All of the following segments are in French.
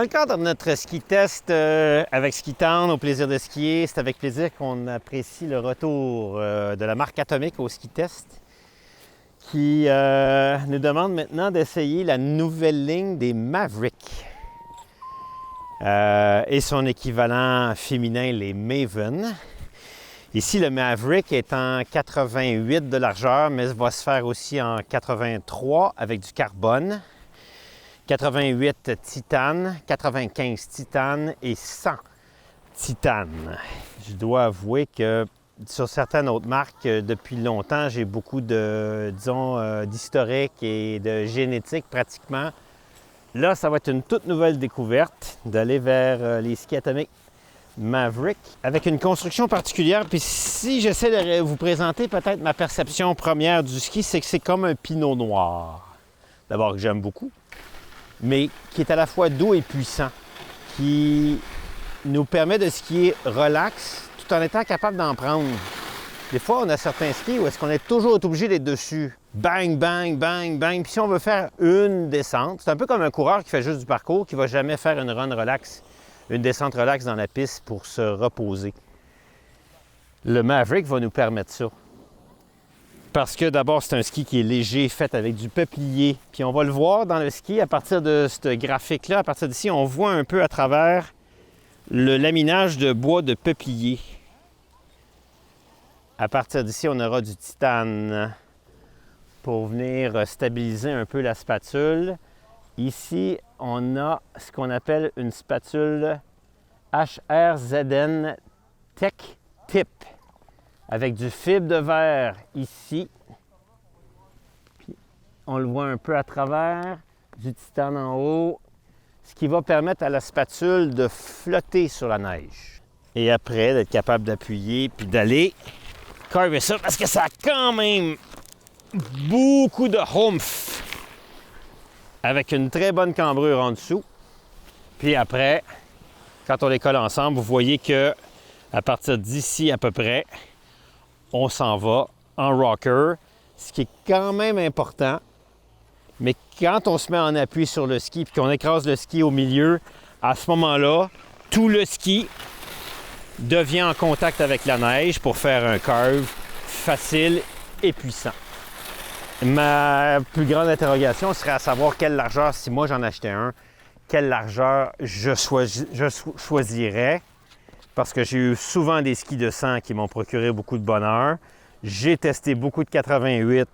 Dans le cadre de notre ski test avec Ski Town, au plaisir de skier, c'est avec plaisir qu'on apprécie le retour de la marque Atomic au ski test qui nous demande maintenant d'essayer la nouvelle ligne des Maverick et son équivalent féminin, les Maven. Ici, le Maverick est en 88 de largeur, mais va se faire aussi en 83 avec du carbone. 88 titane, 95 titane et 100 titane. Je dois avouer que sur certaines autres marques, depuis longtemps, j'ai beaucoup de, d'historique et de génétique pratiquement. Là, ça va être une toute nouvelle découverte d'aller vers les skis atomiques Maverick avec une construction particulière. Puis si j'essaie de vous présenter peut-être ma perception première du ski, c'est que c'est comme un pinot noir. D'abord, que j'aime beaucoup, mais qui est à la fois doux et puissant, qui nous permet de skier relax tout en étant capable d'en prendre. Des fois, on a certains skis où est-ce qu'on est toujours obligé d'être dessus. Bang, bang, bang, bang. Puis si on veut faire une descente, c'est un peu comme un coureur qui fait juste du parcours, qui ne va jamais faire une run relax, une descente relax dans la piste pour se reposer. Le Maverick va nous permettre ça. Parce que d'abord, c'est un ski qui est léger, fait avec du peuplier. Puis on va le voir dans le ski à partir de ce graphique-là. À partir d'ici, on voit un peu à travers le laminage de bois de peuplier. À partir d'ici, on aura du titane pour venir stabiliser un peu la spatule. Ici, on a ce qu'on appelle une spatule HRZN Tech Tip avec du fibre de verre ici. Puis, on le voit un peu à travers, du titane en haut, ce qui va permettre à la spatule de flotter sur la neige. Et après, d'être capable d'appuyer puis d'aller carver ça parce que ça a quand même beaucoup de humph avec une très bonne cambrure en dessous. Puis après, quand on les colle ensemble, vous voyez que à partir d'ici à peu près, on s'en va en rocker, ce qui est quand même important. Mais quand on se met en appui sur le ski et qu'on écrase le ski au milieu, à ce moment-là, tout le ski devient en contact avec la neige pour faire un curve facile et puissant. Ma plus grande interrogation serait à savoir quelle largeur, si moi j'en achetais un, quelle largeur je choisirais. Parce que j'ai eu souvent des skis de 100 qui m'ont procuré beaucoup de bonheur. J'ai testé beaucoup de 88,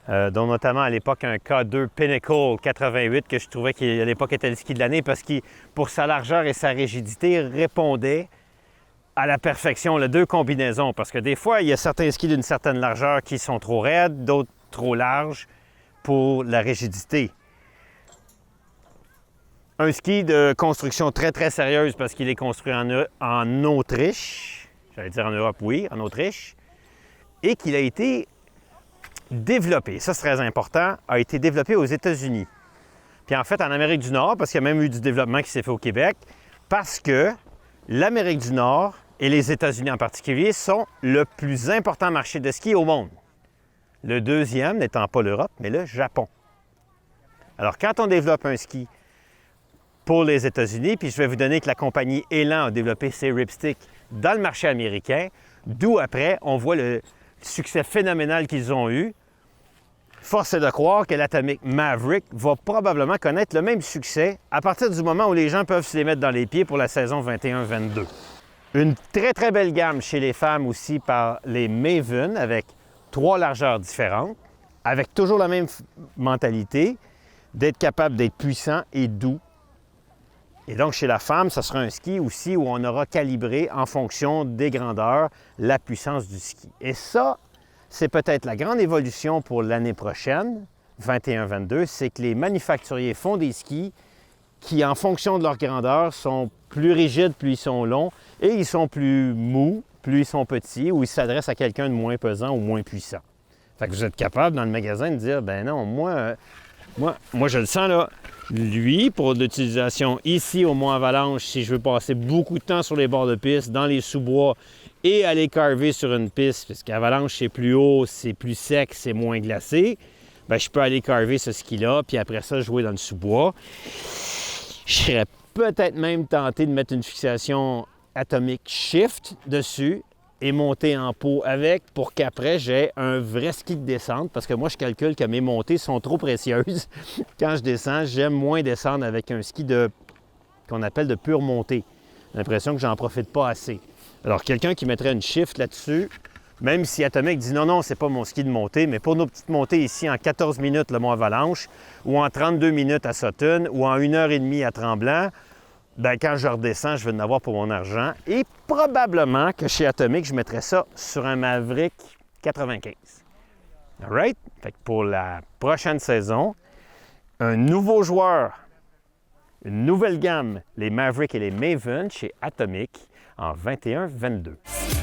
dont notamment à l'époque un K2 Pinnacle 88 que je trouvais qu'à l'époque était le ski de l'année parce qu'il, pour sa largeur et sa rigidité, répondait à la perfection, les deux combinaisons. Parce que des fois, il y a certains skis d'une certaine largeur qui sont trop raides, d'autres trop larges pour la rigidité. Un ski de construction très, très sérieuse parce qu'il est construit en Autriche. J'allais dire en Europe, oui, en Autriche. Et qu'il a été développé, ça c'est très important, a été développé aux États-Unis. Puis en fait, en Amérique du Nord, parce qu'il y a même eu du développement qui s'est fait au Québec, parce que l'Amérique du Nord et les États-Unis en particulier sont le plus important marché de ski au monde. Le deuxième n'étant pas l'Europe, mais le Japon. Alors quand on développe un ski pour les États-Unis, puis je vais vous donner que la compagnie Elan a développé ses ripsticks dans le marché américain, d'où après, on voit le succès phénoménal qu'ils ont eu. Force est de croire que l'Atomic Maverick va probablement connaître le même succès à partir du moment où les gens peuvent se les mettre dans les pieds pour la saison 21-22. Une très, très belle gamme chez les femmes aussi par les Maven avec 3 largeurs différentes, avec toujours la même mentalité d'être capable d'être puissant et doux. Et donc, chez la femme, ce sera un ski aussi où on aura calibré en fonction des grandeurs la puissance du ski. Et ça, c'est peut-être la grande évolution pour l'année prochaine, 21-22, c'est que les manufacturiers font des skis qui, en fonction de leur grandeur, sont plus rigides, plus ils sont longs, et ils sont plus mous, plus ils sont petits, ou ils s'adressent à quelqu'un de moins pesant ou moins puissant. Fait que vous êtes capable, dans le magasin, de dire, ben non, moi je le sens, là. Lui, pour l'utilisation ici au Mont-Avalanche, si je veux passer beaucoup de temps sur les bords de piste, dans les sous-bois et aller carver sur une piste, parce qu'Avalanche, c'est plus haut, c'est plus sec, c'est moins glacé, bien, je peux aller carver ce ski-là, puis après ça, jouer dans le sous-bois. Je serais peut-être même tenté de mettre une fixation atomique shift dessus et monter en pot avec pour qu'après j'ai un vrai ski de descente parce que moi je calcule que mes montées sont trop précieuses. Quand je descends, j'aime moins descendre avec un ski qu'on appelle de pure montée. J'ai l'impression que j'en profite pas assez. Alors quelqu'un qui mettrait une shift là-dessus, même si Atomic dit non, c'est pas mon ski de montée, mais pour nos petites montées ici en 14 minutes le Mont Avalanche, ou en 32 minutes à Sutton, ou en 1h30 à Tremblant, bien, quand je redescends, je vais en avoir pour mon argent. Et probablement que chez Atomic, je mettrais ça sur un Maverick 95. All right? Fait que pour la prochaine saison, un nouveau joueur, une nouvelle gamme, les Maverick et les Maven chez Atomic en 21-22.